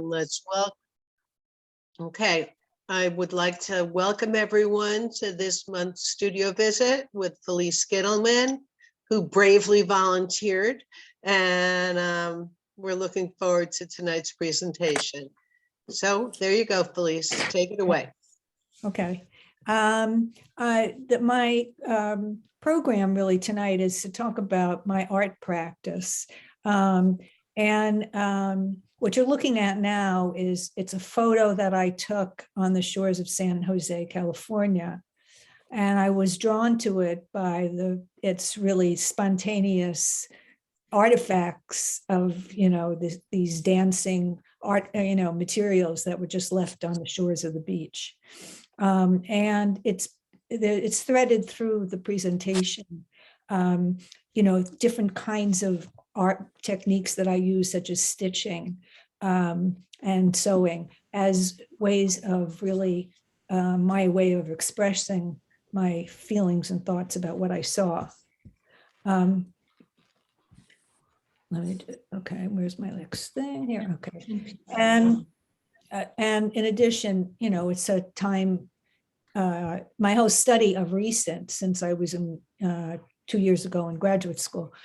and let's welcome. Okay, I would like to welcome everyone to this month's studio visit with Felice Gittelman, who bravely volunteered, and we're looking forward to tonight's presentation. So there you go, Felice, take it away. Okay. My program really tonight is to talk about my art practice. What you're looking at now is it's a photo that I took on the shores of San Jose, California. And I was drawn to it by its really spontaneous artifacts of, these dancing art, materials that were just left on the shores of the beach. And it's threaded through the presentation, different kinds of art techniques that I use, such as stitching and sewing, as ways of really my way of expressing my feelings and thoughts about what I saw. Okay, where's my next thing here? Okay. And in addition, it's a time, my whole study of recent, since I was in 2 years ago in graduate school,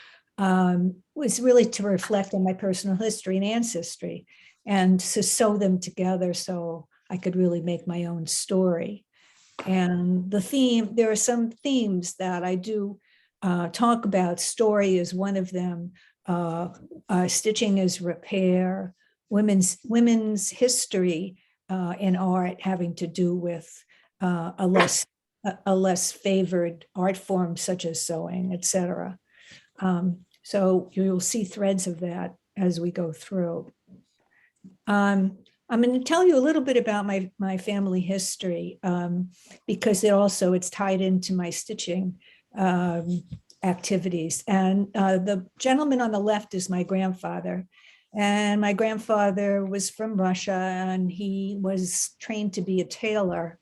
was really to reflect on my personal history and ancestry and to sew them together so I could really make my own story. And there are some themes that I do talk about. Story is one of them. Stitching is repair. Women's history in art having to do with a less favored art form, such as sewing, etc. So you'll see threads of that as we go through. I'm going to tell you a little bit about my family history, because it's tied into my stitching activities. And the gentleman on the left is my grandfather. And my grandfather was from Russia, and he was trained to be a tailor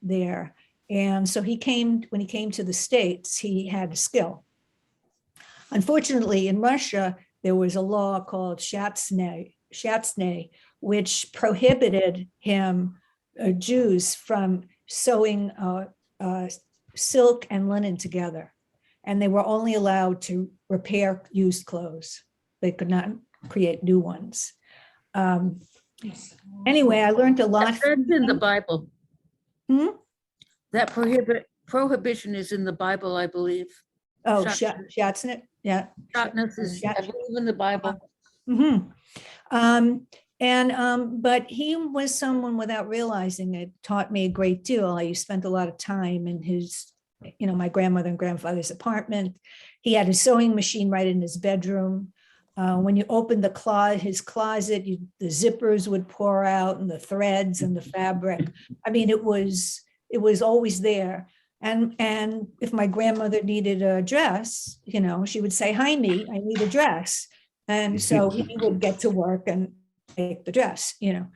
there. And so when he came to the States, he had a skill. Unfortunately, in Russia, there was a law called Shatsny, which prohibited Jews from sewing silk and linen together. And they were only allowed to repair used clothes. They could not create new ones. Anyway, I learned a lot. That's in the Bible. That prohibition is in the Bible, I believe. Oh, Shatsny, yeah. Shotness is, I believe, in the Bible. But he was someone, without realizing it, taught me a great deal. I spent a lot of time in his, my grandmother and grandfather's apartment. He had a sewing machine right in his bedroom. When you opened his closet, the zippers would pour out, and the threads and the fabric. I mean, it was always there. And if my grandmother needed a dress, she would say, "Hi, me, I need a dress." And so he would get to work and make the dress, and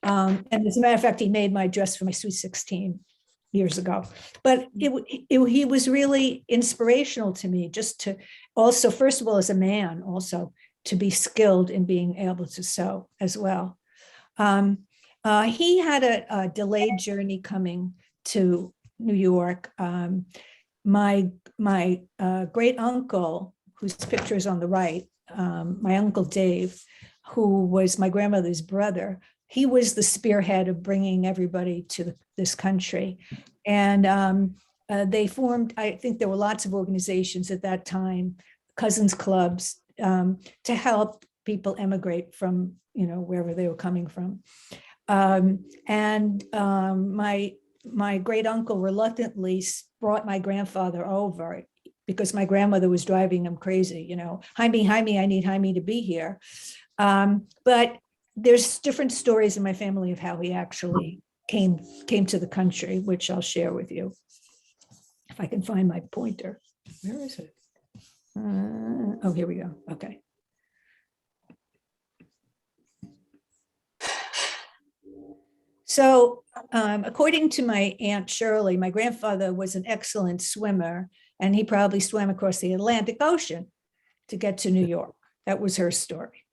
as a matter of fact, he made my dress for my Sweet 16 years ago. But he was really inspirational to me, just to also, first of all, as a man, also to be skilled in being able to sew as well. He had a delayed journey coming to New York. My great uncle, whose picture is on the right, my Uncle Dave, who was my grandmother's brother, he was the spearhead of bringing everybody to this country. And they formed, I think there were lots of organizations at that time, cousins clubs, to help people emigrate from, wherever they were coming from. My great uncle reluctantly brought my grandfather over because my grandmother was driving him crazy, Jaime, I need Jaime to be here. But there's different stories in my family of how he actually came to the country, which I'll share with you. If I can find my pointer. Where is it? Oh, here we go. Okay. So according to my Aunt Shirley, my grandfather was an excellent swimmer, and he probably swam across the Atlantic Ocean to get to New York. That was her story.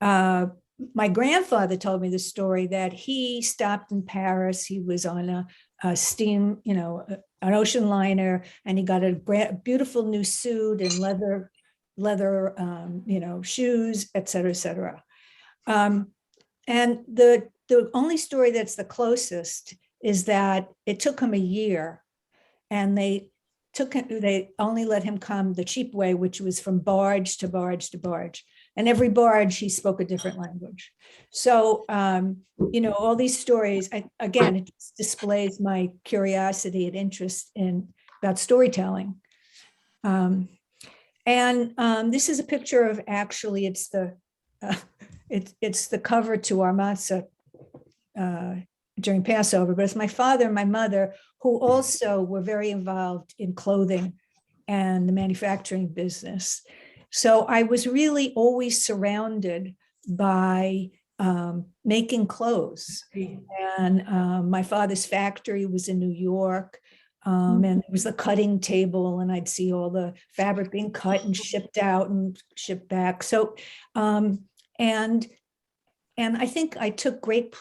my grandfather told me the story that he stopped in Paris. He was on a steam, an ocean liner, and he got a beautiful new suit and leather, shoes, et cetera, et cetera. And the only story that's the closest is that it took him a year, and they only let him come the cheap way, which was from barge to barge to barge. And every barge, he spoke a different language. So, all these stories, again, it displays my curiosity and interest about storytelling. This is a picture of, actually, it's the cover to our matzah during Passover, but it's my father and my mother, who also were very involved in clothing and the manufacturing business. So I was really always surrounded by making clothes. And my father's factory was in New York. And it was the cutting table, and I'd see all the fabric being cut and shipped out and shipped back. So, and I think I took great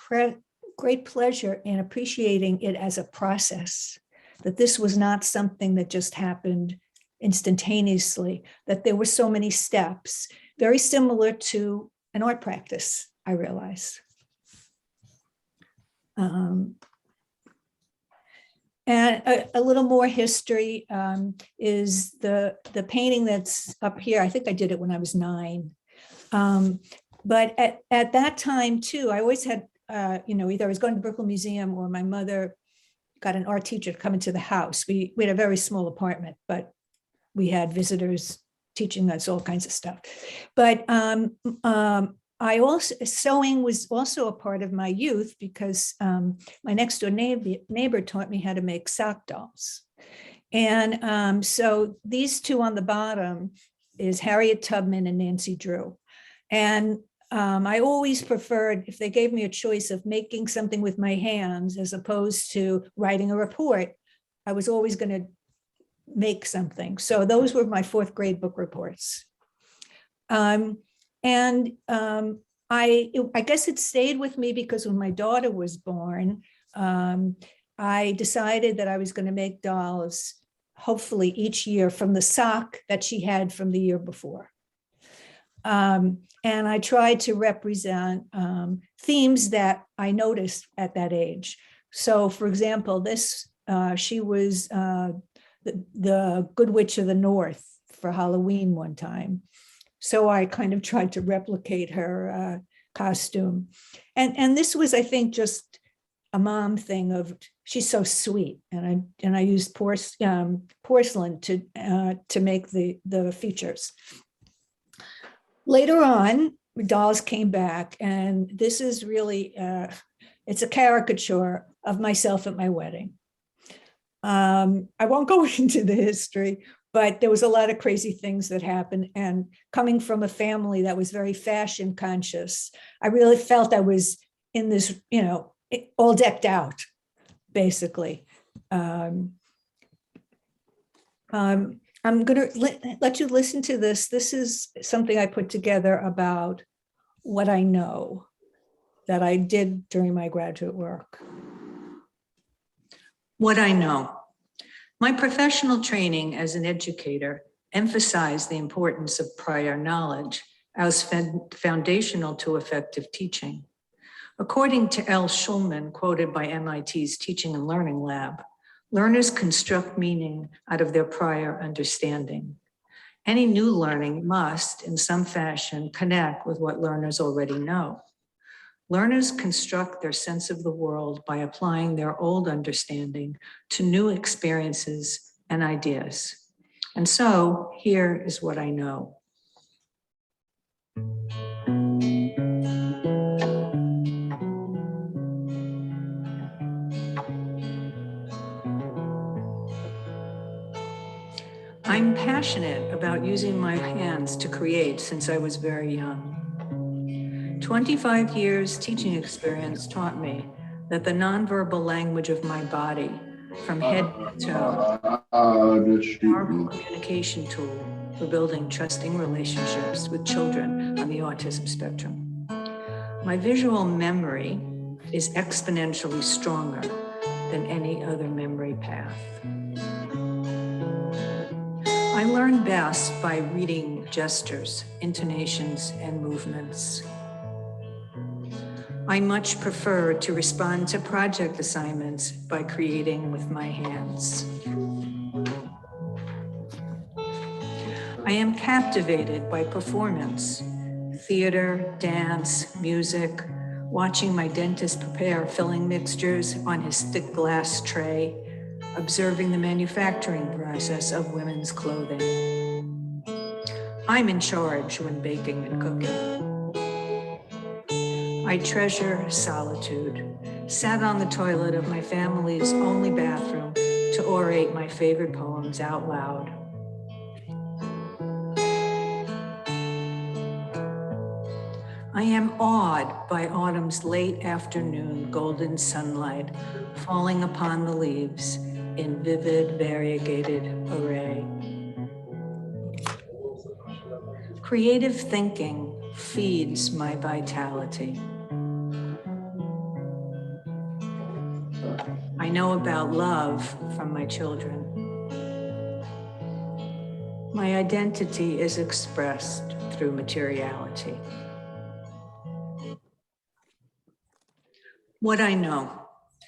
pleasure in appreciating it as a process, that this was not something that just happened instantaneously, that there were so many steps, very similar to an art practice, I realized. And a little more history is the painting that's up here. I think I did it when I was 9. But at that time too, I always had, either I was going to the Brooklyn Museum, or my mother got an art teacher to come into the house. We had a very small apartment, but we had visitors teaching us all kinds of stuff. But sewing was also a part of my youth, because my next door neighbor taught me how to make sock dolls. And so these two on the bottom is Harriet Tubman and Nancy Drew. And I always preferred, if they gave me a choice of making something with my hands as opposed to writing a report, I was always going to make something. So those were my 4th grade book reports. I guess it stayed with me because when my daughter was born, I decided that I was going to make dolls, hopefully each year, from the sock that she had from the year before. And I tried to represent themes that I noticed at that age. So, for example, she was the Good Witch of the North for Halloween one time. So I kind of tried to replicate her costume. And this was, I think, just a mom thing of, she's so sweet. And I used porcelain to make the features. Later on, dolls came back, and this is really, it's a caricature of myself at my wedding. I won't go into the history, but there was a lot of crazy things that happened. And coming from a family that was very fashion conscious, I really felt I was in this, all decked out, basically. I'm going to let you listen to this. This is something I put together about what I know that I did during my graduate work. What I know. My professional training as an educator emphasized the importance of prior knowledge as foundational to effective teaching. According to L. Schulman, quoted by MIT's Teaching and Learning Lab, learners construct meaning out of their prior understanding. Any new learning must, in some fashion, connect with what learners already know. Learners construct their sense of the world by applying their old understanding to new experiences and ideas. And so, here is what I know. I'm passionate about using my hands to create since I was very young. 25 years teaching experience taught me that the nonverbal language of my body, from head to toe, is a powerful communication tool for building trusting relationships with children on the autism spectrum. My visual memory is exponentially stronger than any other memory path. I learn best by reading gestures, intonations, and movements. I much prefer to respond to project assignments by creating with my hands. I am captivated by performance, theater, dance, music, watching my dentist prepare filling mixtures on his thick glass tray, observing the manufacturing process of women's clothing. I'm in charge when baking and cooking. I treasure solitude, sat on the toilet of my family's only bathroom to orate my favorite poems out loud. I am awed by autumn's late afternoon golden sunlight falling upon the leaves in vivid, variegated array. Creative thinking feeds my vitality. I know about love from my children. My identity is expressed through materiality. What I know.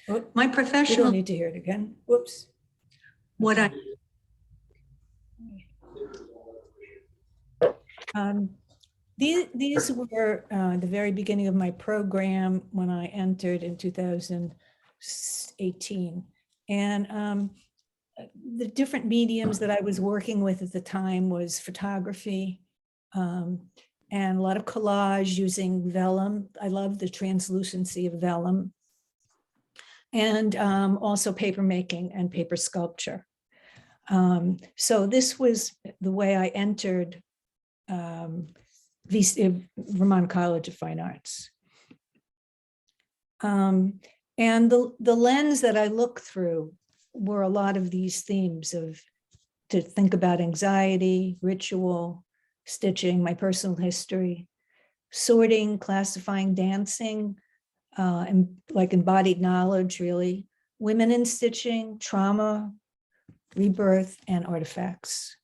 Oh, My You don't professional, need to hear it again. Whoops. what I, These were the very beginning of my program when I entered in 2018. And the different mediums that I was working with at the time was photography and a lot of collage using vellum. I love the translucency of vellum. And also paper making and paper sculpture. So this was the way I entered Vermont College of Fine Arts. And the lens that I look through were a lot of these themes to think about anxiety, ritual, stitching, my personal history, sorting, classifying, dancing, and like embodied knowledge, really, women in stitching, trauma, rebirth, and artifacts.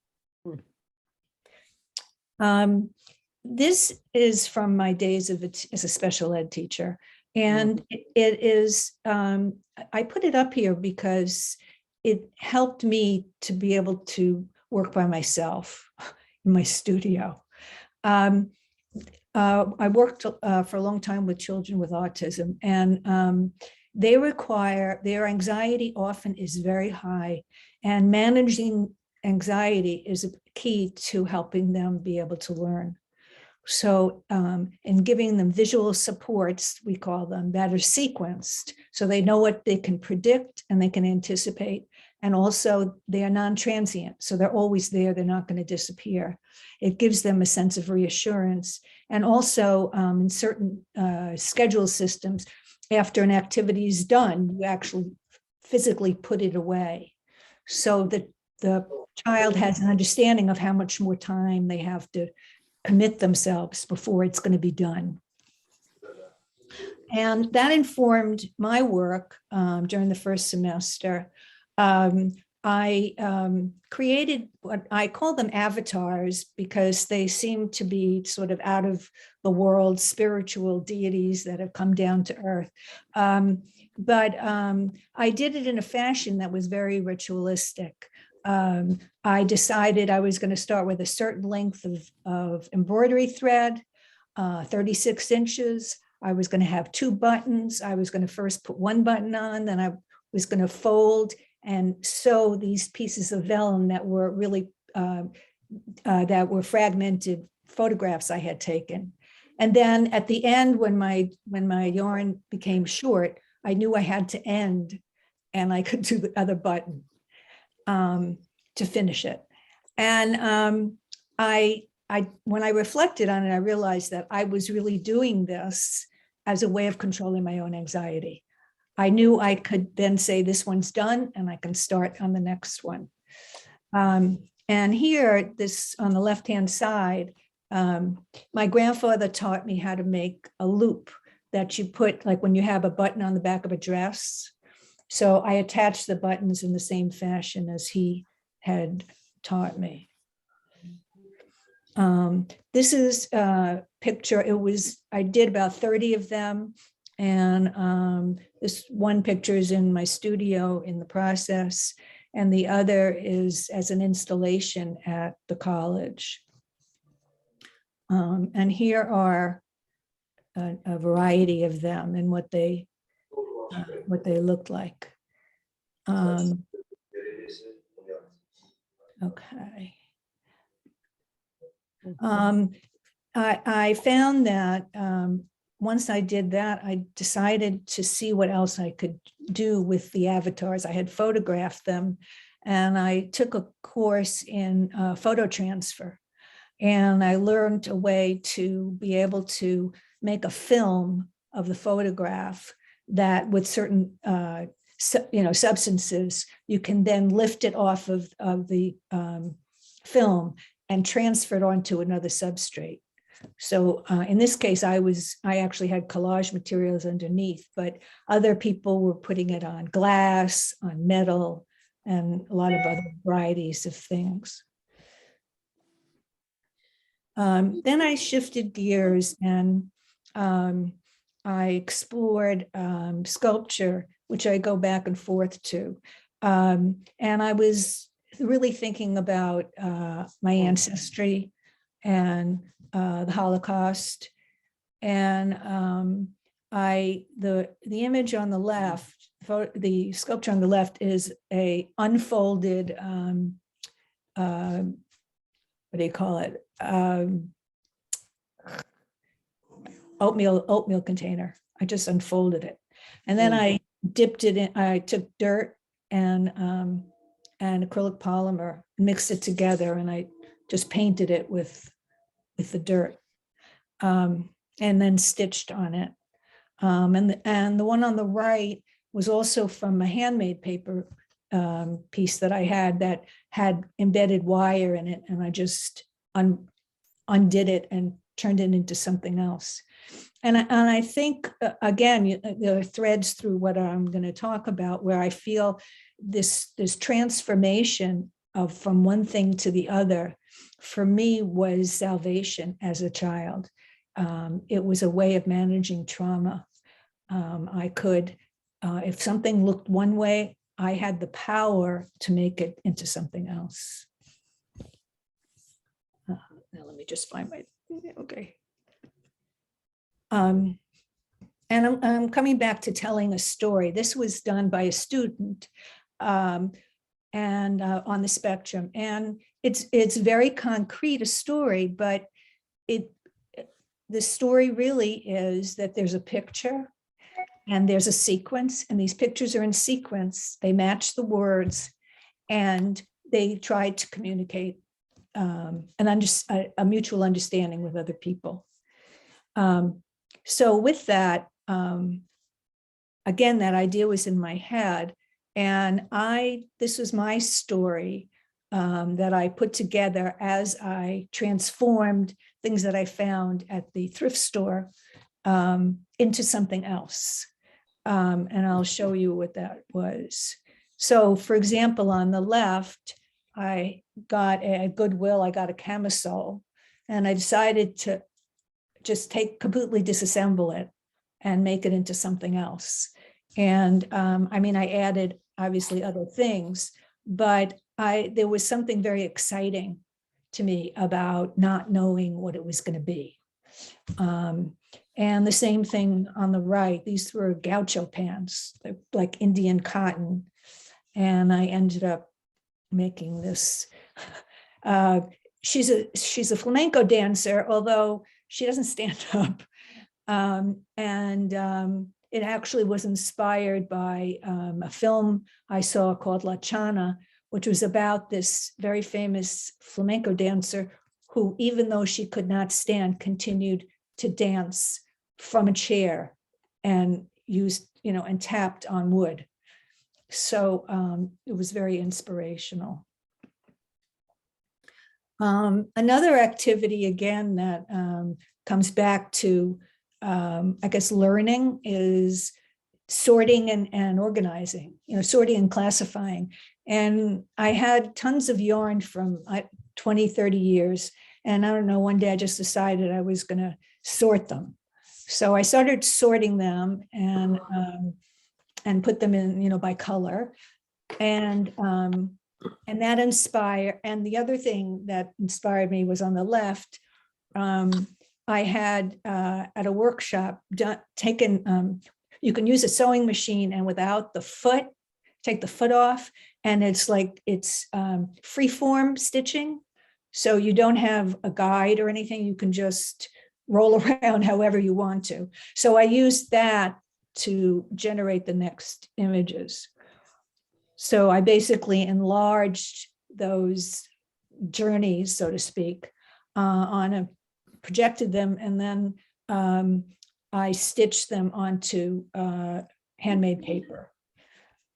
This is from my days as a special ed teacher. And it is, I put it up here because it helped me to be able to work by myself in my studio. I worked for a long time with children with autism, and their anxiety often is very high, and managing anxiety is a key to helping them be able to learn. So, and giving them visual supports, we call them, that are sequenced, so they know what they can predict and they can anticipate. And also they are non-transient, so they're always there, they're not going to disappear. It gives them a sense of reassurance. And also in certain schedule systems, after an activity is done, you actually physically put it away, so that the child has an understanding of how much more time they have to commit themselves before it's going to be done. And that informed my work during the first semester. I created what I call them avatars, because they seem to be sort of out of the world spiritual deities that have come down to earth. But I did it in a fashion that was very ritualistic. I decided I was going to start with a certain length of embroidery thread, 36 inches. I was going to have 2 buttons. I was going to first put 1 button on, then I was going to fold and sew these pieces of vellum that were really, that were fragmented photographs I had taken. And then at the end, when my yarn became short, I knew I had to end, and I could do the other button to finish it. And when I reflected on it, I realized that I was really doing this as a way of controlling my own anxiety. I knew I could then say, this one's done, and I can start on the next one. And here, this on the left-hand side My grandfather taught me how to make a loop that you put, like when you have a button on the back of a dress. So I attached the buttons in the same fashion as he had taught me. This is a picture. I did about 30 of them. And this one picture is in my studio in the process. And the other is as an installation at the college. And here are a variety of them and what they looked like. Okay. I found that once I did that, I decided to see what else I could do with the avatars. I had photographed them, and I took a course in photo transfer. And I learned a way to be able to make a film of the photograph that with certain substances, you can then lift it off of the film and transfer it onto another substrate. So in this case, I actually had collage materials underneath, but other people were putting it on glass, on metal, and a lot of other varieties of things. Then I shifted gears and I explored sculpture, which I go back and forth to. And I was really thinking about my ancestry and the Holocaust. And the image on the left, the sculpture on the left is a unfolded, what do you call it? Oatmeal container. I just unfolded it. And then I dipped it in, I took dirt and acrylic polymer, mixed it together, and I just painted it with the dirt, and then stitched on it. And the one on the right was also from a handmade paper piece that I had that had embedded wire in it, and I just undid it and turned it into something else. And I think, again, there are threads through what I'm going to talk about where I feel this transformation of from one thing to the other, for me, was salvation as a child. It was a way of managing trauma. I could, if something looked one way, I had the power to make it into something else. Now let me just find my, okay. And I'm coming back to telling a story. This was done by a student and on the spectrum. And it's very concrete, a story, but the story really is that there's a picture and there's a sequence, and these pictures are in sequence. They match the words, and they try to communicate a mutual understanding with other people. So with that, again, that idea was in my head, and this was my story that I put together as I transformed things that I found at the thrift store into something else. And I'll show you what that was. So for example, on the left, I got at Goodwill, I got a camisole, and I decided to just completely disassemble it and make it into something else. And I mean, I added obviously other things, but there was something very exciting to me about not knowing what it was going to be. And the same thing on the right, these were gaucho pants, like Indian cotton. And I ended up making this. She's a flamenco dancer, although she doesn't stand up. It actually was inspired by a film I saw called La Chana, which was about this very famous flamenco dancer who, even though she could not stand, continued to dance from a chair and and tapped on wood. So it was very inspirational. Another activity again that comes back to, I guess, learning is sorting and organizing, sorting and classifying. And I had tons of yarn from 20, 30 years. And I don't know, one day I just decided I was going to sort them. So I started sorting them and put them in, by color. And that inspired, and the other thing that inspired me was on the left. I had at a workshop taken, you can use a sewing machine and without the foot, take the foot off, and it's free form stitching. So you don't have a guide or anything, you can just roll around however you want to. So I used that to generate the next images. So I basically enlarged those journeys, so to speak, projected them, and then I stitched them onto handmade paper.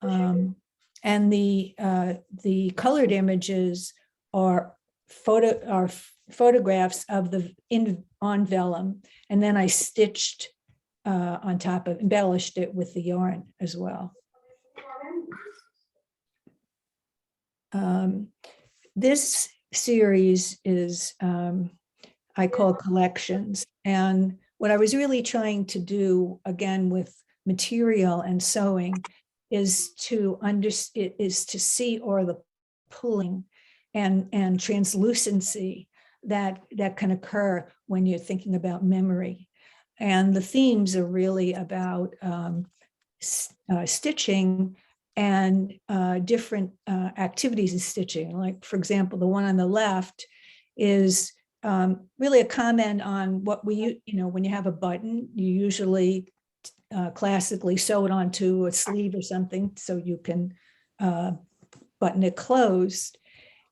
And the colored images are photographs of on vellum, and then I stitched on top of, embellished it with the yarn as well. This series is, I call collections. And what I was really trying to do, again, with material and sewing, is to see or the pulling and translucency that can occur when you're thinking about memory. And the themes are really about stitching and different activities in stitching. Like, for example, the one on the left is really a comment on what when you have a button, you usually classically sew it onto a sleeve or something so you can button it closed.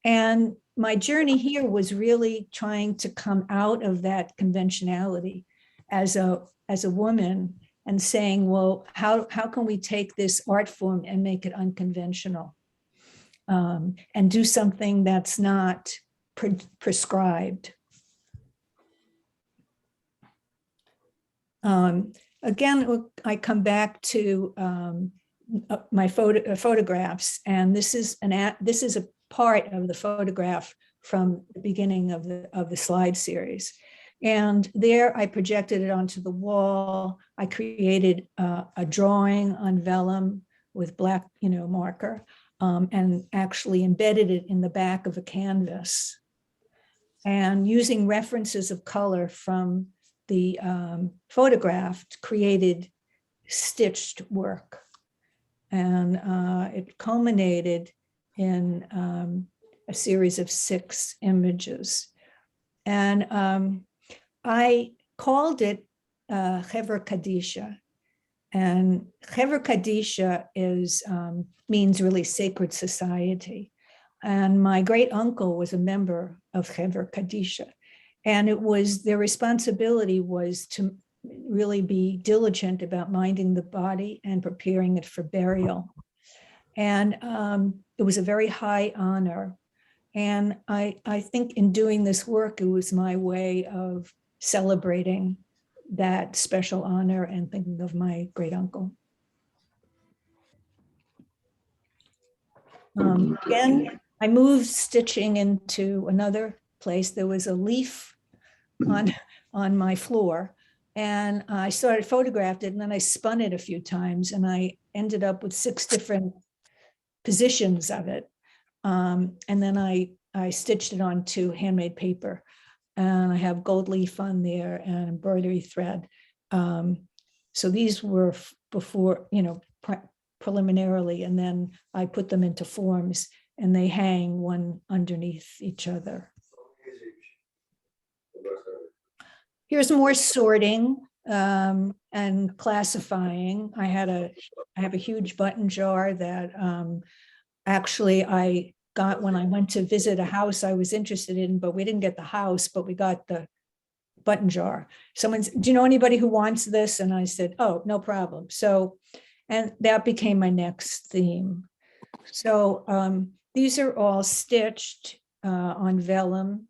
And my journey here was really trying to come out of that conventionality as a woman, and saying, well, how can we take this art form and make it unconventional, and do something that's not prescribed. Again, I come back to my photographs, and this is a part of the photograph from the beginning of the slide series. And there I projected it onto the wall. I created a drawing on vellum with black, marker, and actually embedded it in the back of a canvas. And using references of color from the photograph created stitched work. And it culminated in a series of 6 images. And I called it Hever Kadisha. And Hever Kadisha means really sacred society. And my great uncle was a member of Hever Kadisha. And their responsibility was to really be diligent about minding the body and preparing it for burial. And it was a very high honor. And I think in doing this work, it was my way of celebrating that special honor and thinking of my great uncle. Again, I moved stitching into another place. There was a leaf on my floor, and I photographed it, and then I spun it a few times, and I ended up with 6 different positions of it. And then I stitched it onto handmade paper, and I have gold leaf on there and embroidery thread. So these were before, preliminarily, and then I put them into forms, and they hang one underneath each other. Here's more sorting and classifying. I have a huge button jar that actually I got when I went to visit a house I was interested in, but we didn't get the house, but we got the button jar. Someone said, do you know anybody who wants this? And I said, oh, no problem. So, and that became my next theme. So these are all stitched on vellum.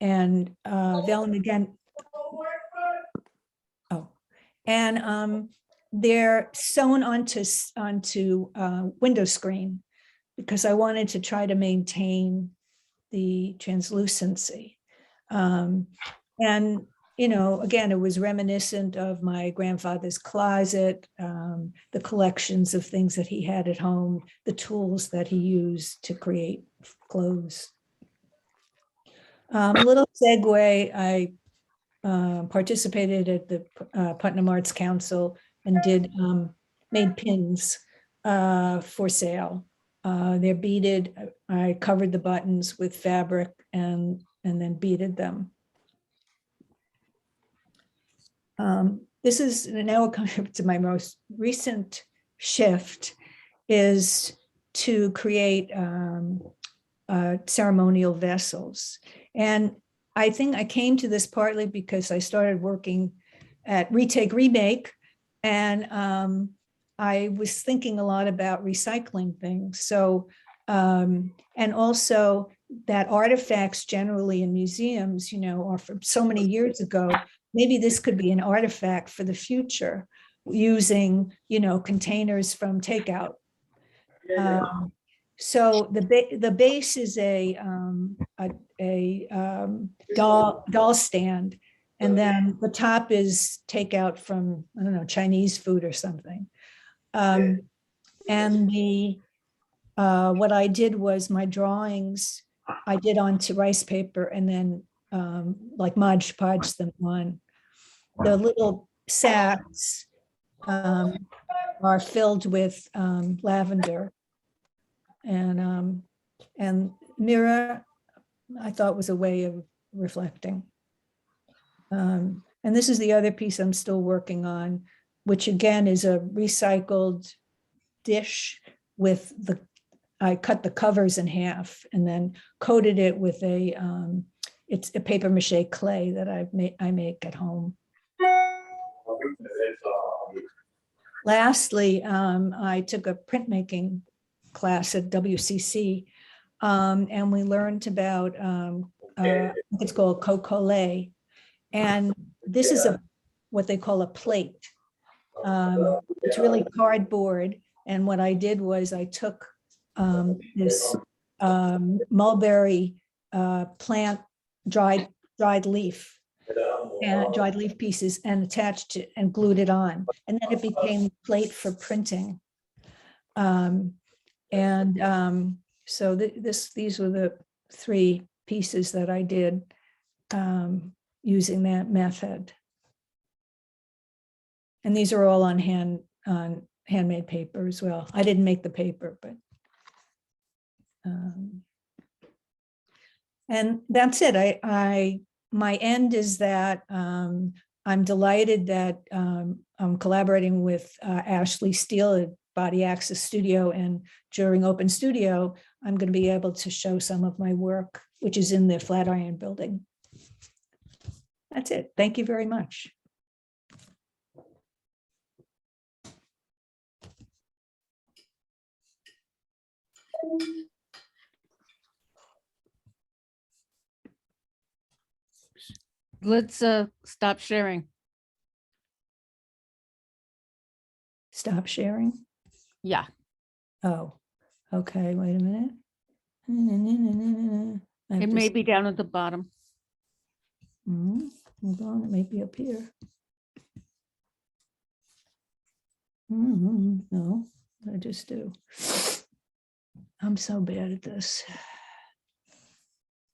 And vellum again. Oh, and they're sewn onto window screen because I wanted to try to maintain the translucency. And again, it was reminiscent of my grandfather's closet, the collections of things that he had at home, the tools that he used to create clothes. A little segue, I participated at the Putnam Arts Council and made pins for sale. They're beaded. I covered the buttons with fabric and then beaded them. This is now coming to my most recent shift is to create ceremonial vessels. And I think I came to this partly because I started working at Retake Remake, and I was thinking a lot about recycling things. So, and also that artifacts generally in museums, are from so many years ago. Maybe this could be an artifact for the future using, containers from takeout. So the base is a doll stand, and then the top is takeout from, I don't know, Chinese food or something. And what I did was my drawings I did onto rice paper and then like Mod Podge them on. The little sacks are filled with lavender. And mirror, I thought was a way of reflecting. And this is the other piece I'm still working on, which again is a recycled dish with I cut the covers in half and then coated it with it's a paper mache clay that I make at home. Lastly, I took a printmaking class at WCC, and we learned about it's called coco-lait, and this is what they call a plate. It's really cardboard, and what I did was I took this mulberry plant dried leaf and dried leaf pieces and attached it and glued it on, and then it became a plate for printing. So these were the 3 pieces that I did using that method. And these are all on handmade paper as well. I didn't make the paper, but and that's it. My end is that I'm delighted that I'm collaborating with Ashley Steele at Body Access Studio, and during Open Studio, I'm going to be able to show some of my work, which is in the Flatiron building. That's it. Thank you very much. Let's stop sharing. Stop sharing. Yeah. Oh, okay. Wait a minute. It may be down at the bottom. Hold on, it may be up here. No, I just do. I'm so bad at this.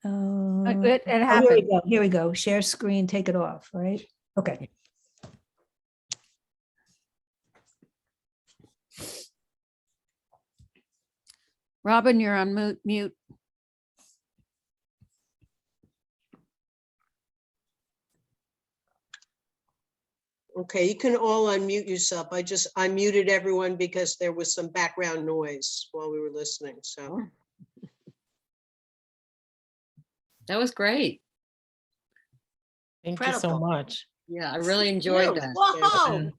It Here happened. we go. Here we go. Share screen, take it off, right? Okay. Robin, you're on mute. Okay, you can all unmute yourself. I muted everyone because there was some background noise while we were listening, so. That was great. Thank you so Incredible. much. Yeah, I really enjoyed that. Whoa,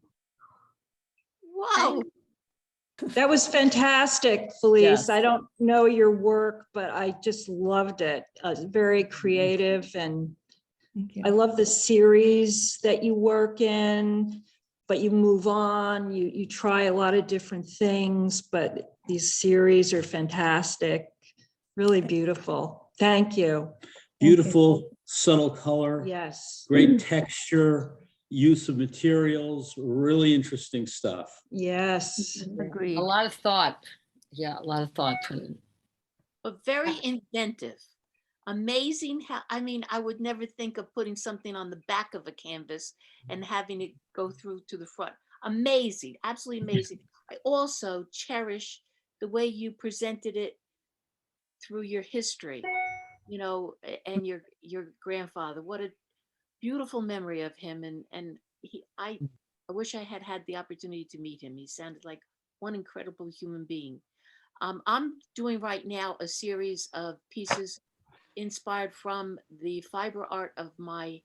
whoa. That was fantastic, Felice. Yes. I don't know your work, but I just loved it. Very creative, and Thank you. I love the series that you work in, but you move on. You try a lot of different things, but these series are fantastic. Really beautiful. Thank you. Beautiful, subtle color, Yes. great texture, use of materials, really interesting stuff. Yes. Agreed. A lot of thought. Yeah, a lot of thought. But very inventive. Amazing how, I mean, I would never think of putting something on the back of a canvas and having it go through to the front. Amazing, absolutely amazing. I also cherish the way you presented it through your history, you know, and your grandfather. What a beautiful memory of him. And I wish I had had the opportunity to meet him. He sounded like one incredible human being. I'm doing right now a series of pieces inspired from the fiber art of my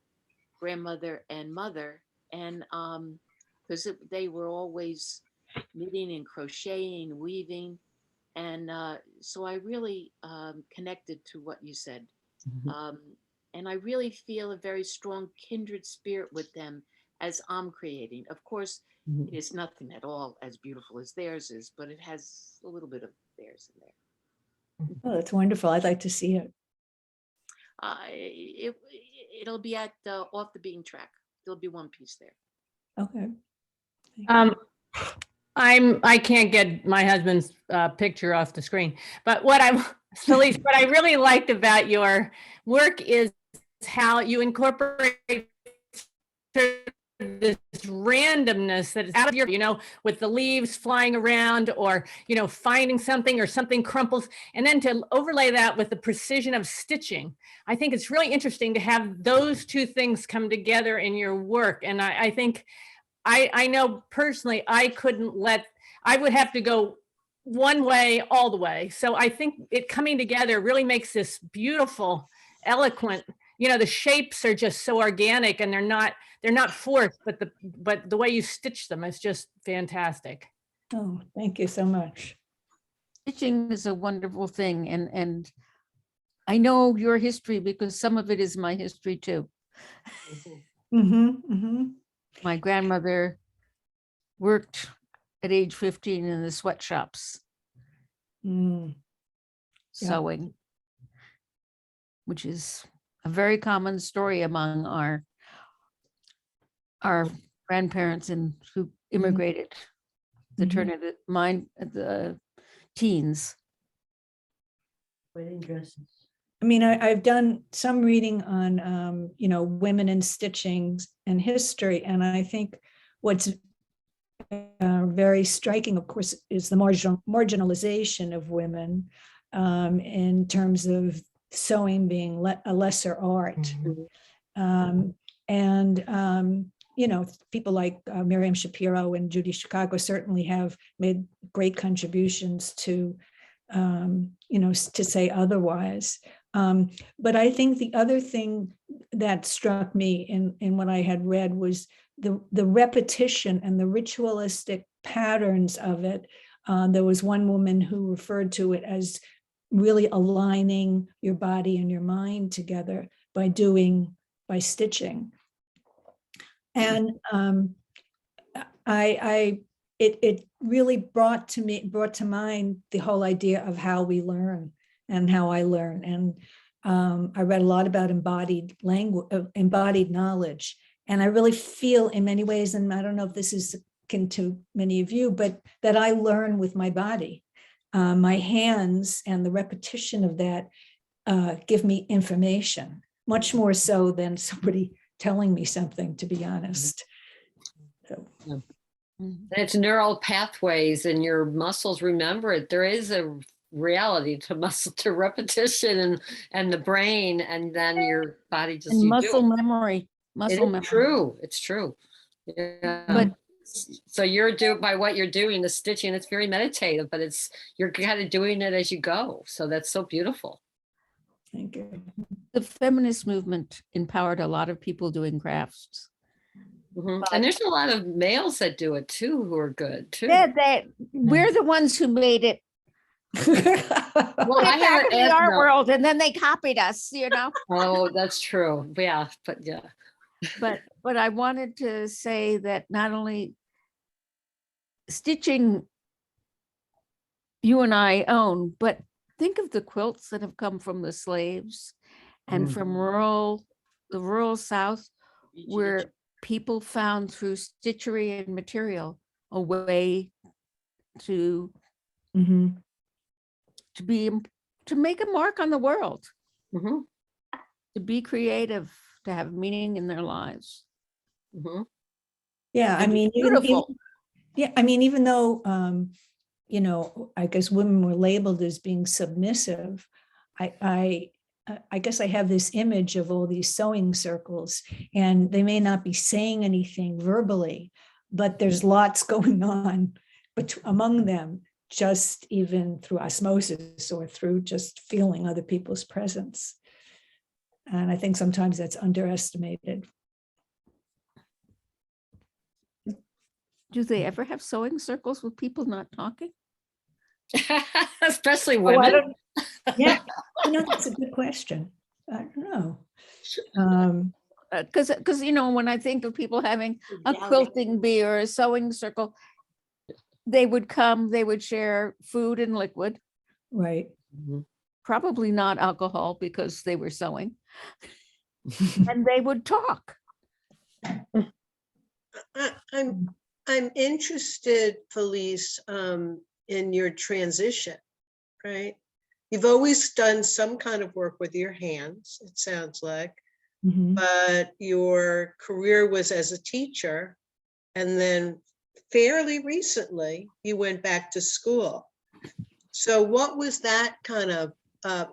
grandmother and mother. And because they were always knitting and crocheting, weaving. And so I really connected to what you said. Um, and I really feel a very strong kindred spirit with them as I'm creating. Of course, it is nothing at all as beautiful as theirs is, but it has a little bit of theirs in there. Oh, that's wonderful. I'd like to see it. It'll be at Off the Beaten Track. There'll be one piece there. Okay. I can't get my husband's picture off the screen, but Felice, what I really liked about your work is how you incorporate this randomness that is out of your, with the leaves flying around, or, finding something or something crumples, and then to overlay that with the precision of stitching. I think it's really interesting to have those two things come together in your work. And I think, I know personally, I would have to go one way all the way. So I think it coming together really makes this beautiful, eloquent, the shapes are just so organic, and they're not forced, but the way you stitch them is just fantastic. Oh, thank you so much. Stitching is a wonderful thing. And I know your history because some of it is my history too. My grandmother worked at age 15 in the sweatshops Yeah. sewing, which is a very common story among our grandparents and who immigrated the turn of the teens. Wedding dresses. I mean, I've done some reading on, women in stitching and history. And I think what's very striking, of course, is the marginalization of women in terms of sewing being a lesser art. People like Miriam Shapiro and Judy Chicago certainly have made great contributions to, to say otherwise. But I think the other thing that struck me in what I had read was the repetition and the ritualistic patterns of it. There was one woman who referred to it as really aligning your body and your mind together by stitching. And it really brought to mind the whole idea of how we learn and how I learn. And I read a lot about embodied knowledge. And I really feel in many ways, and I don't know if this is akin to many of you, but that I learn with my body. My hands and the repetition of that give me information, much more so than somebody telling me something, to be honest. So. And it's neural pathways, and your muscles remember it. There is a reality to repetition and the brain, and then your body just And you muscle do it. memory. Muscle memory. True. It's true. Yeah. But so by what you're doing, the stitching, it's very meditative, but you're kind of doing it as you go. So that's so beautiful. Thank you. the feminist movement empowered a lot of people doing crafts. Mhm. And there's a lot of males that do it too, who are good too. We're the ones who made it Well, put I it back haven't in the asked art about- world, and then they copied us, you know. Oh, that's true. Yeah, but yeah. But I wanted to say that not only stitching you and I own, but think of the quilts that have come from the slaves and from the rural South, where people found through stitchery and material a way to Mhm. to make a mark on the world, Mhm, to be creative, to have meaning in their lives. mhm. Yeah, I And mean, beautiful. yeah, I mean, even though, I guess women were labeled as being submissive, I guess I have this image of all these sewing circles, and they may not be saying anything verbally, but there's lots going on among them, just even through osmosis or through just feeling other people's presence. And I think sometimes that's underestimated. Do they ever have sewing circles with people not talking? Especially Oh, I women. don't- Yeah, that's a good question. I don't know. Because when I think of people having a Yeah. quilting bee or a sewing circle, they would come, they would share food and liquid, Right. Mhm. probably not alcohol because they were sewing, and they would talk. I'm interested, Felice, in your transition, right? You've always done some kind of work with your hands, it sounds like, Mhm. but your career was as a teacher, and then fairly recently you went back to school. So what was that kind of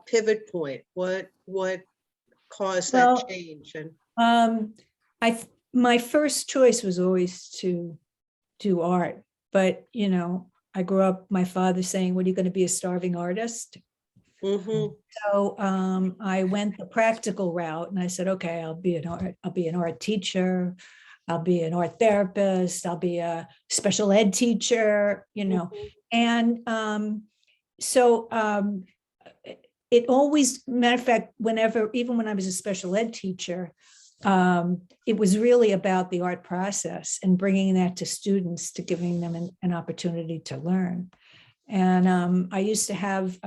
pivot point? What caused that Well, change? And My first choice was always to do art, but I grew up, my father saying, "What are you going to be, a starving artist?" Mhm, So I went the practical route, and I said, "Okay, I'll be an art teacher. I'll be an art therapist. I'll be a special ed teacher." mhm, And so it always, matter of fact, even when I was a special ed teacher, it was really about the art process and bringing that to students, to giving them an opportunity to learn. And I used to have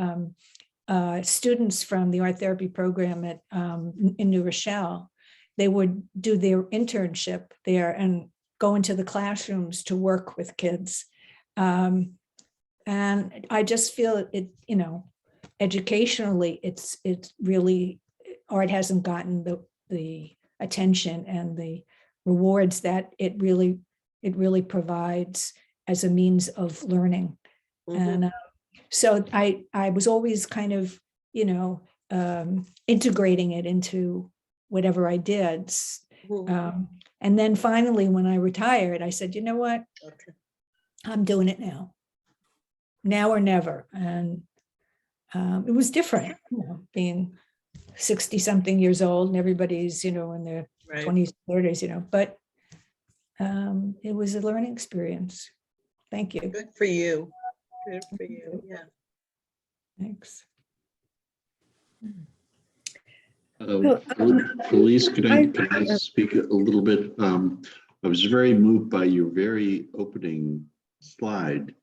students from the art therapy program in New Rochelle. They would do their internship there and go into the classrooms to work with kids. And I just feel it, educationally, it's really, art hasn't gotten the attention and the rewards that it really provides as a means of learning. mhm, And so I was always kind of, integrating it into whatever I did. mhm. And then finally, when I retired, I said, "You know what? Okay. I'm doing it now or never." And it was different, being 60 something years old, and everybody's, in their Right. 20s, 30s, but it was a learning experience. Thank you. Good for you. Good for you. Yeah. Thanks. Felice, could I speak a little bit? I was very moved by your very opening slide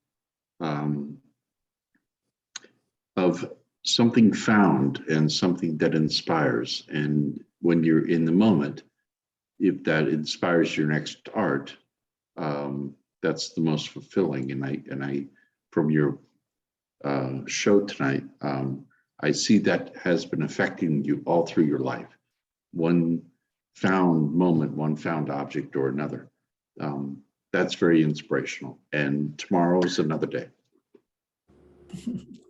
of something found and something that inspires. And when you're in the moment, if that inspires your next art, that's the most fulfilling. And I from your show tonight, I see that has been affecting you all through your life. One found moment, one found object or another. That's very inspirational. And tomorrow is another day.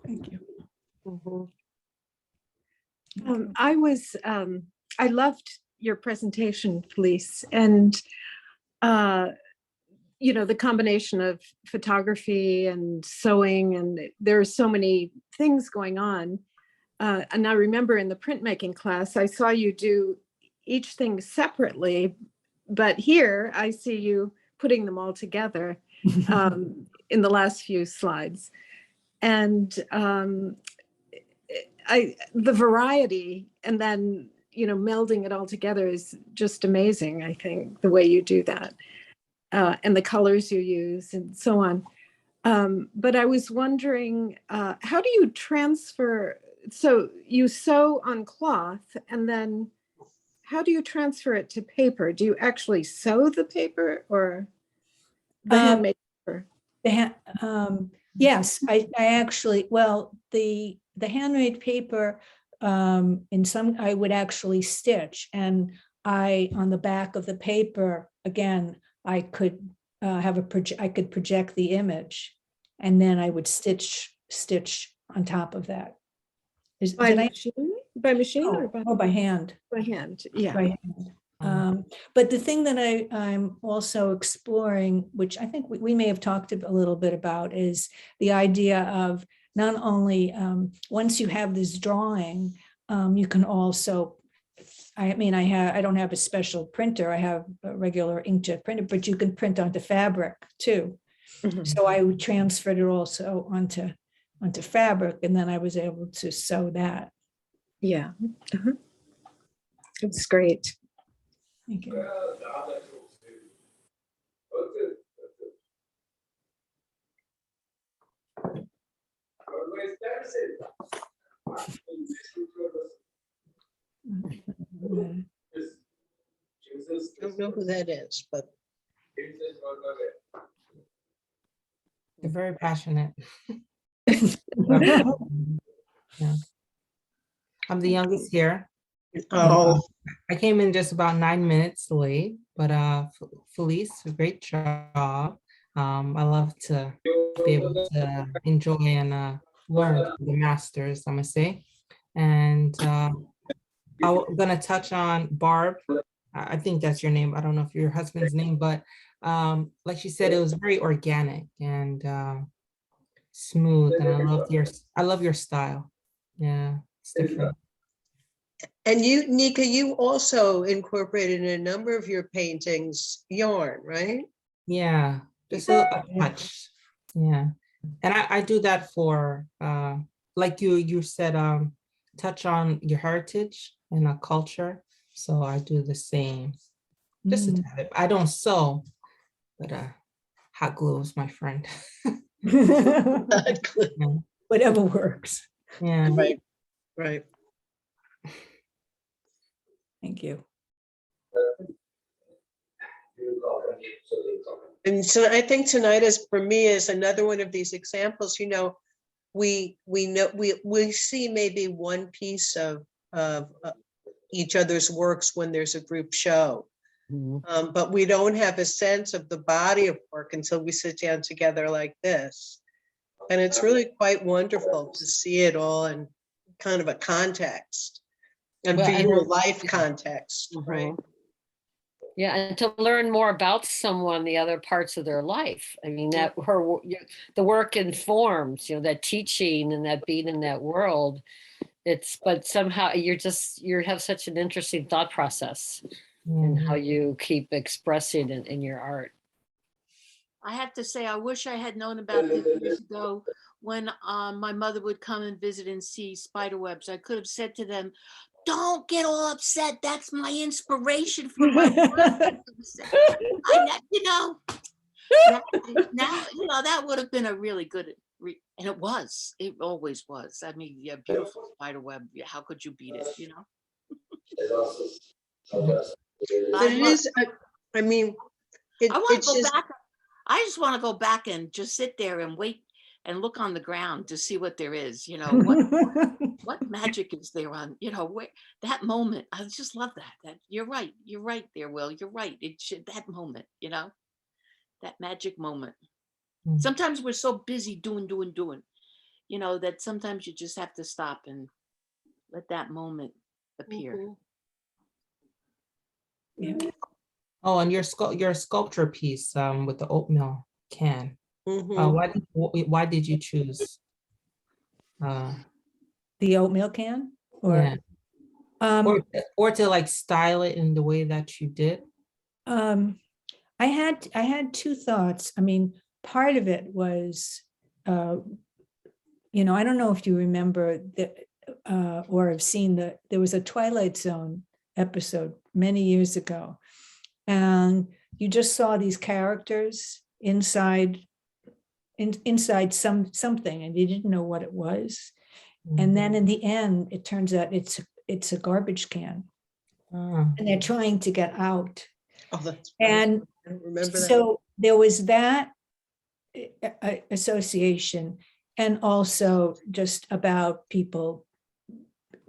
Thank you. Mhm. I loved your presentation, Felice, and the combination of photography and sewing, and there are so many things going on. And I remember in the printmaking class, I saw you do each thing separately, but here I see you putting them all together in the last few slides. And the variety and then, melding it all together is just amazing. I think the way you do that and the colors you use and so on. But I was wondering, how do you transfer? So you sew on cloth and then how do you transfer it to paper? Do you actually sew the paper or the handmade paper? Yes, I actually, well, the handmade paper, in some, I would actually stitch, and on the back of the paper, again, I could I could project the image, and then I would stitch on top of that. By machine? By machine or by hand? By hand, yeah. By hand. But the thing that I'm also exploring, which I think we may have talked a little bit about, is the idea of not only once you have this drawing, you can also, I don't have a special printer, I have a regular inkjet printer, but you can print onto fabric too. So I would transfer it also onto fabric, and then I was able to sew that. Yeah. It's great. Thank you. I don't know who that is, but They're very passionate. Yeah. I'm the youngest here. oh, I came in just about 9 minutes late, but Felice, great job. I love to be able to enjoy and learn from the masters, I'm gonna say. And I'm gonna touch on Barb. I think that's your name. I don't know if your husband's name, but like she said, it was very organic and smooth. And I love your style. Yeah, it's different. and you, Nika, you also incorporated in a number of your paintings yarn, right? Yeah, just a touch. Yeah. And I do that for like you said, touch on your heritage and a culture. So I do the same. Just a tad bit. I don't sew, but hot glue is my friend. Yeah. Whatever works. Yeah. Right, right. Thank you. And so I think tonight is, for me, is another one of these examples. We know we see maybe one piece of each other's works when there's a group show, but we don't have a sense of the body of work until we sit down together like this, and it's really quite wonderful to see it all in kind of a context, and for you, a life context, right? Yeah, and to learn more about someone, the other parts of their life. I mean, the work informs, that teaching and that being in that world. But somehow you have such an interesting thought process in how you keep expressing it in your art. I have to say, I wish I had known about this years ago when my mother would come and visit and see spider webs. I could have said to them, don't get all upset. That's my inspiration for my work. Now, that would have been a really good, and it always was. I mean, yeah, beautiful spider web. How could you beat it, But it is, I mean, I want to go just, back. I just want to go back and just sit there and wait and look on the ground to see what there is, what magic is there on, where that moment. I just love that you're right there, Will, you're right. It should, that moment, that magic moment. Sometimes we're so busy doing, that sometimes you just have to stop and let that moment appear. Yeah. Oh, and your sculpture piece with the oatmeal can. Why did you choose the oatmeal can? Or to like style it in the way that you did? I had two thoughts. I mean, part of it was, I don't know if you remember that or have seen there was a Twilight Zone episode many years ago, and you just saw these characters inside something, and you didn't know what it was. And then in the end, it turns out it's a garbage can, Ah, and they're trying to get out. Oh, that's right. And I remember that. so there was that association, and also just about people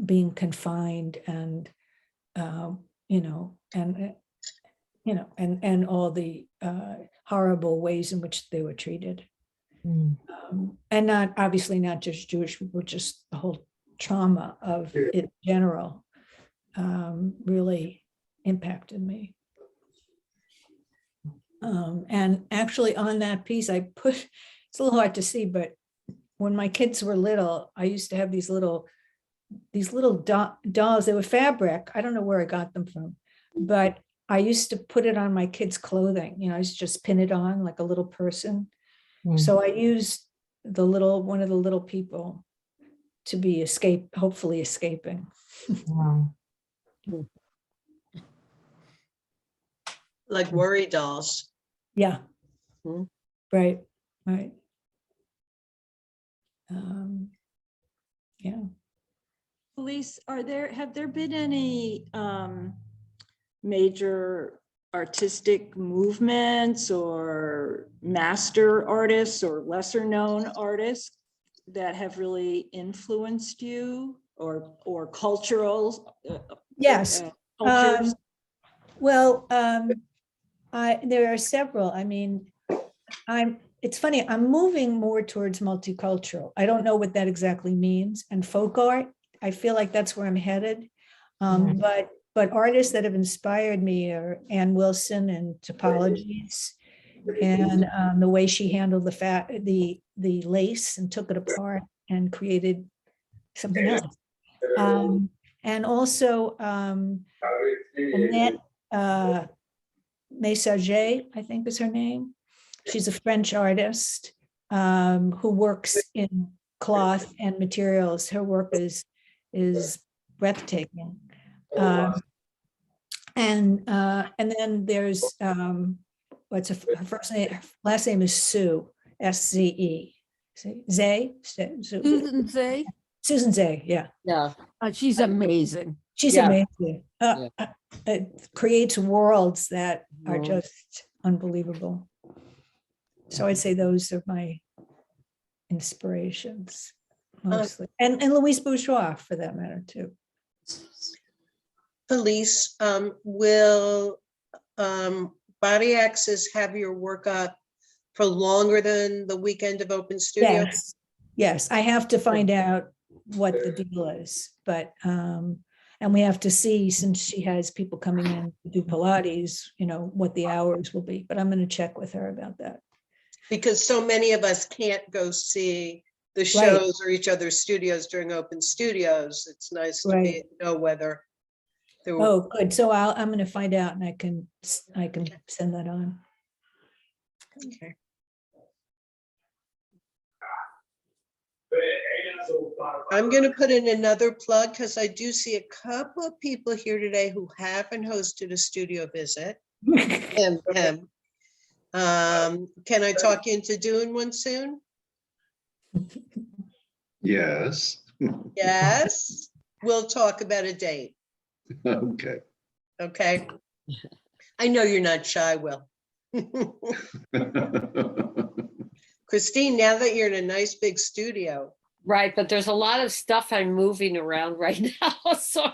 being confined and, and all the horrible ways in which they were treated. mm, And not, obviously not just Jewish people, just the whole trauma of it in general really impacted me. And actually on that piece, it's a little hard to see, but when my kids were little, I used to have these little dolls. They were fabric. I don't know where I got them from, but I used to put it on my kids' clothing. I used to just pin it on like a little person. mm. So I used one of the little people to be hopefully escaping. Wow. Like worry dolls. Yeah. Hmm. Right. Yeah. Felice, have there been any major artistic movements or master artists or lesser known artists that have really influenced you, or cultural Yes. cultures? Well, there are several. I mean, it's funny, I'm moving more towards multicultural. I don't know what that exactly means. And folk art, I feel like that's where I'm headed. But artists that have inspired me are Ann Wilson and Topologies, and the way she handled the lace and took it apart and created something else. And also Annette Messager, I think is her name. She's a French artist who works in cloth and materials. Her work is breathtaking. And then there's what's her first name? Her last name is Sue, S-Z-E. Zay? Susan Zay, Susan Zay, yeah. Yeah. she's amazing. She's Yeah. amazing. It creates worlds that are Mhm. just unbelievable. So I'd say those are my inspirations mostly. And Louise Bourgeois for that matter too. Felice, will Body Access have your work up for longer than the weekend of Open Studio? Yes, I have to find out what the deal is, but and we have to see, since she has people coming in to do Pilates, what the hours will be, but I'm going to check with her about that. Because so many of us can't go see the shows or each other's studios during Open Studios. It's nice to know whether there will. Oh, good. So I'm going to find out, and I can send that on. Okay. I'm going to put in another plug because I do see a couple of people here today who haven't hosted a studio visit. Can I talk you into doing one soon? Yes. Yes. We'll talk about a date. Okay. Okay. I know you're not shy, Will. Christine, now that you're in a nice big studio. Right, but there's a lot of stuff I'm moving around right now, so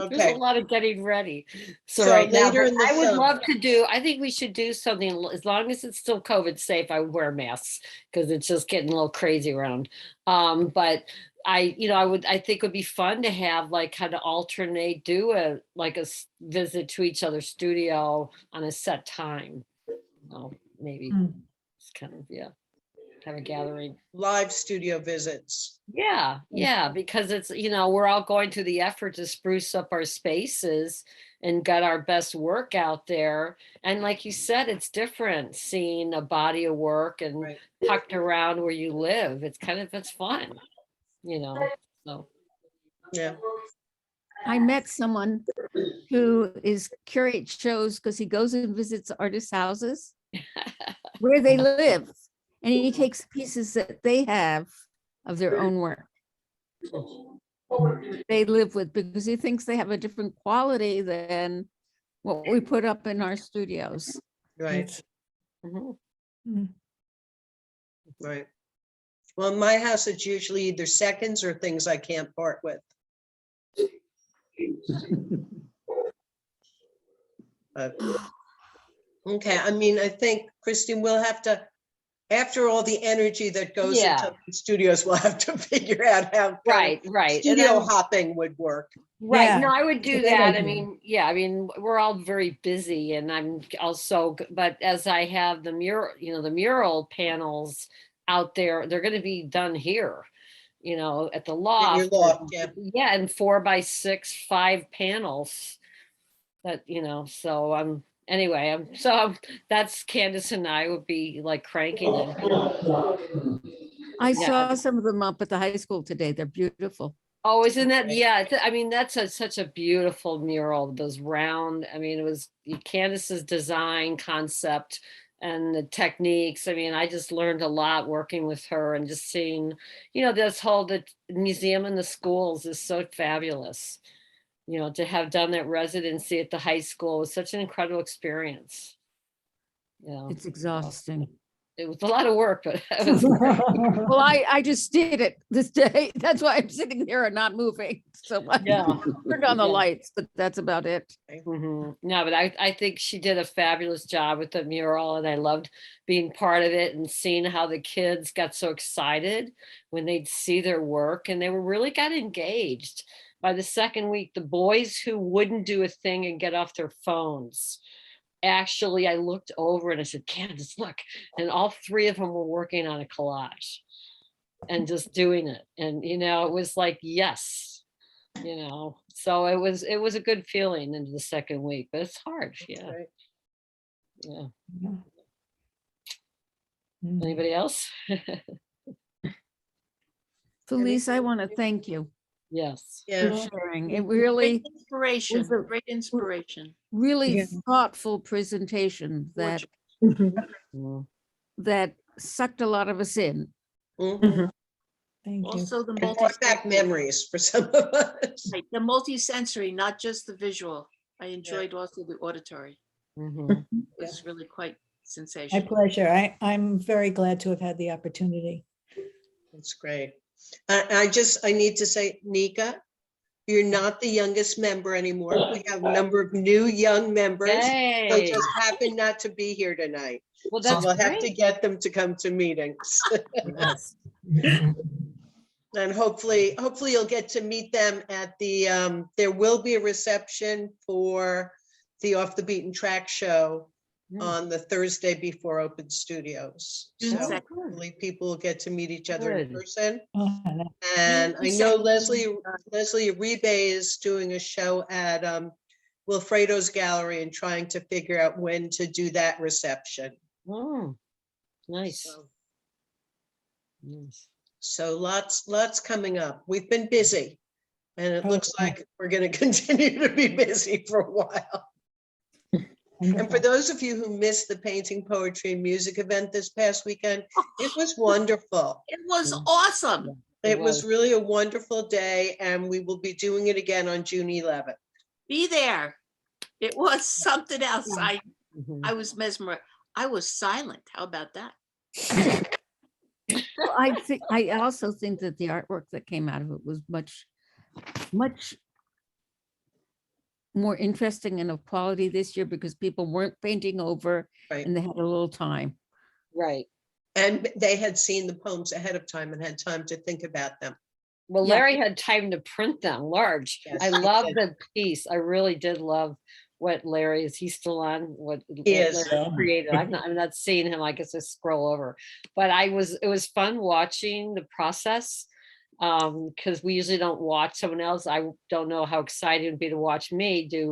there's a lot of getting ready. So right now, later in the I would summer. love to do. I think we should do something as long as it's still COVID safe. I wear masks because it's just getting a little crazy around. But I think it would be fun to have like kind of alternate, do a visit to each other's studio on a set time. Maybe it's kind of have a gathering. live studio visits. Yeah, yeah, because it's, we're all going through the effort to spruce up our spaces and get our best work out there. And like you said, it's different seeing a body of work and Right. tucked around where you live. It's fun, so. Yeah. I met someone who curates shows because he goes and visits artists' houses where they live, and he takes pieces that they have of their own work they live with, because he thinks they have a different quality than what we put up in our studios. Right. Mhm. Right. Well, in my house, it's usually either seconds or things I can't part with. But, okay, I mean, I think, Christine, we'll have to, after all the energy that goes Yeah. into the studios, we'll have to figure out how Right. And studio I'm- hopping would work. Right. Yeah, No, I would it's a do great that. idea. I mean, we're all very busy and I'm also, but as I have the mural panels out there, they're going to be done here, at the In your loft. loft, yeah. Yeah. And 4x6, 5 panels that, so anyway, that's Candace and I would be like cranking it. I Yeah. saw some of them up at the high school today. They're beautiful. Oh, isn't that? Right. Yeah. That's such a beautiful mural. Those round, it was Candace's design concept and the techniques. I just learned a lot working with her and just seeing, the museum in the schools is so fabulous. To have done that residency at the high school was such an incredible experience. It's exhausting. It was a lot of work, but it was great. Well, I just did it this day. That's why I'm sitting here and not moving. So I Yeah. turned on the Yeah. lights, but that's about it. Mhm. No, but I think she did a fabulous job with the mural and I loved being part of it and seeing how the kids got so excited when they'd see their work and they really got engaged. By the second week, the boys who wouldn't do a thing and get off their phones, actually, I looked over and I said, Candace, look, and all 3 of them were working on a collage and just doing it. And, it was like, yes. So it was a good feeling into the second week, but it's hard. Yeah. Right. Yeah. Mm. Anybody else? Felice, I want to thank you Yes. for Yeah. sharing. It really, Great inspiration, was a- great inspiration. really Yeah. thoughtful presentation that Mm. that sucked a lot of us in. Mhm. Thank you. Also the And brought back multi-sensory, memories for some of us. right, the multi-sensory, not just the visual. I enjoyed also the auditory. Mhm. It was really quite My sensational. pleasure. I'm very glad to have had the opportunity. That's great. I need to say, Nika, you're not the youngest member anymore. We have a number of new young members. They Yay. just happen not to be here tonight. Well, So that's we'll have to great. get them to come to meetings. Yes. And hopefully you'll get to meet them at the, there will be a reception for the Off the Beaten Track show on the Thursday before Open Studios. June So 2nd. hopefully people will get to meet each other in Good. person. Oh, no. And I June know 2nd. Leslie Uribe is doing a show at Wilfredo's Gallery and trying to figure out when to do that reception. Mm. Nice. So, Yes. so lots coming up. We've been busy. And it Oh, looks yeah. like we're going to continue to be busy for a while. And for those of you who missed the painting, poetry, and music event this past weekend, it was wonderful. It was awesome. It was really a wonderful day, and we will be doing it again on June 11th. Be there. It was something else. Mhm. I was mesmerized. I was silent. How about that? Well, I also think that the artwork that came out of it was much more interesting and of quality this year because people weren't painting over Right. and they had a little time. Right. And they had seen the poems ahead of time and had time to think about them. Well, Yeah. Larry had time to print them large. Yes, I he love did. the piece. I really did love what Larry, is he still on? What Yes. Larry Yeah. created. I'm not seeing him. I guess I scroll over. But it was fun watching the process. Because we usually don't watch someone else. I don't know how exciting it would be to watch me do,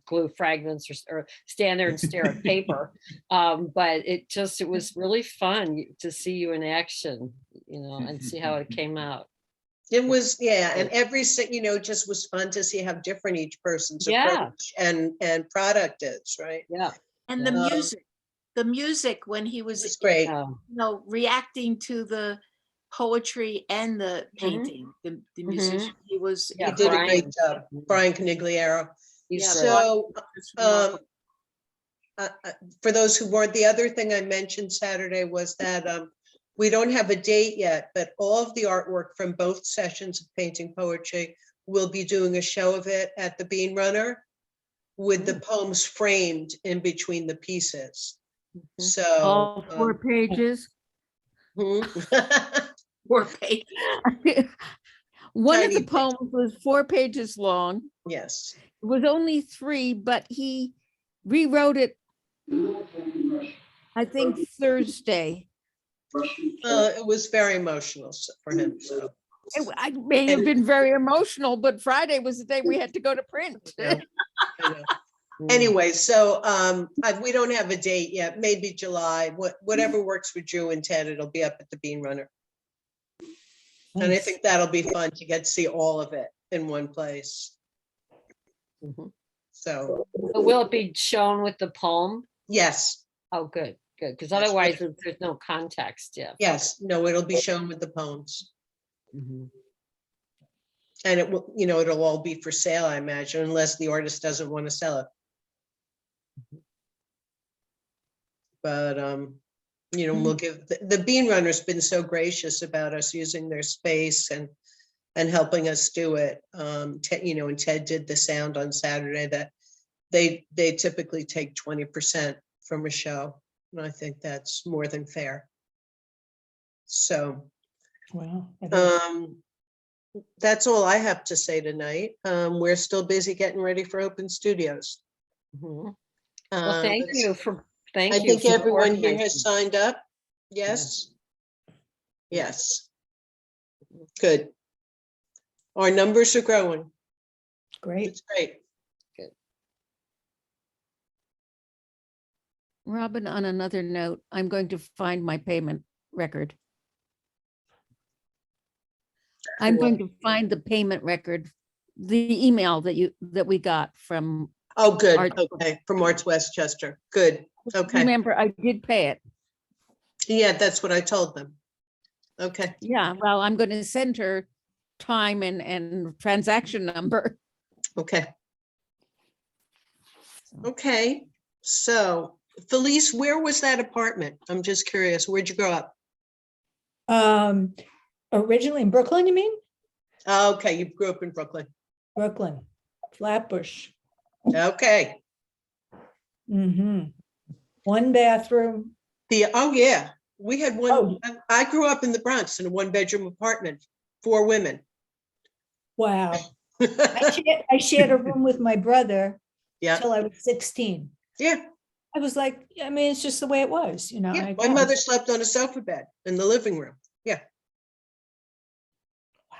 glue fragments or stand there and stare at paper. But it was really fun to see you in action, and see how it came out. It was, yeah, and just was fun to see how different each person's Yeah. approach and product is, right? Yeah. And Yeah. the music when he was, It's great. reacting to the poetry and the painting, the musician, he was. Yeah, He did a great Brian. job, Brian Canigliaro. He's Yeah, great. So, It's remarkable. for those who weren't, the other thing I mentioned Saturday was that we don't have a date yet, but all of the artwork from both sessions of painting poetry will be doing a show of it at the Bean Runner with the poems framed in between the pieces. So All 4 pages. hmm. Poor Peggy. One of Tiny the poems was 4 pages long. Yes. It was only 3, but he rewrote it, I think, Thursday. It was very emotional for him. So I may have been very emotional, but Friday was the day we had to go to print. I know. Anyway, so we don't have a date yet, maybe July, whatever works for Drew and Ted, it'll be up at the Bean Runner. And I Nice. think that'll be fun to get to see all of it in one place. So, But will it be shown with the poem? yes, Oh, good. Because That's otherwise what- there's no context. Yeah. yes, no, it'll be shown with the poems. Mhm. And it will, it'll all be for sale, I imagine, unless the artist doesn't want to sell it. But, we'll give, the Bean Runner's been so gracious about us using their space and helping us do it. And Ted did the sound on Saturday that they typically take 20% from a show. And I think that's more than fair. So, Wow. it is. that's all I have to say tonight. We're still busy getting ready for open studios. Mhm. Well, thank you for, I think for everyone here organizing. has signed up. Yes. Yes. Good. Our numbers are growing. Great. It's great. Robin, on another note, I'm going to find my payment record. I'm going to find the payment record, the email that we got from, Oh, good. Art- Okay. From Arts Westchester. Good. Okay. remember, I did pay it. Yeah, that's what I told them. Okay. Yeah, well, I'm going to send her time and transaction number. Okay. Okay. So Felice, where was that apartment? I'm just curious. Where'd you grow up? Originally in Brooklyn, you mean? Okay. You grew up in Brooklyn. Brooklyn, Flatbush. Okay. Mm-hmm. 1 bathroom. Oh yeah. We had one. Oh. I grew up in the Bronx in a 1-bedroom apartment, 4 women. Wow. I shared a room with my brother Yeah. till I was 16. Yeah. I was like, I mean, it's just the way it was, Yeah. I My guess. mother slept on a sofa bed in the living room. Yeah.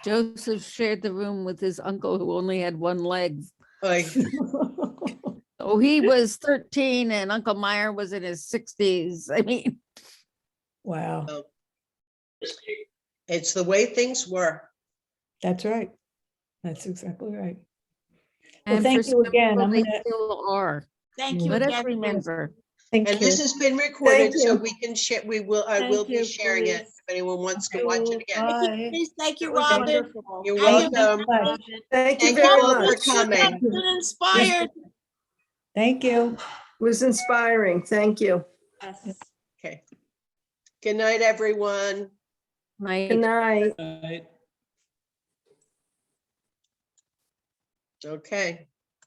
Joseph shared the room with his uncle who only had 1 leg. Oh, he was 13 and Uncle Meyer was in his 60s. I mean, Wow, It's the way things were. that's right. That's exactly right. Well, and thank for you some again. people, I'm they gonna, still are. Thank you Let us again. Felice. remember. Thank And you. this has been recorded, so you. we can share, I will Thank be you, sharing it Felice. if anyone wants to watch it again. Thank you, Bye. Felice. Thank you, That was Robin. wonderful. You're Thank you, welcome. Bye. Thank you Thank you very all for much. coming. I've been inspired. Thank you. It was inspiring. Thank you. Okay. Good night, everyone. Good night. Right. Okay.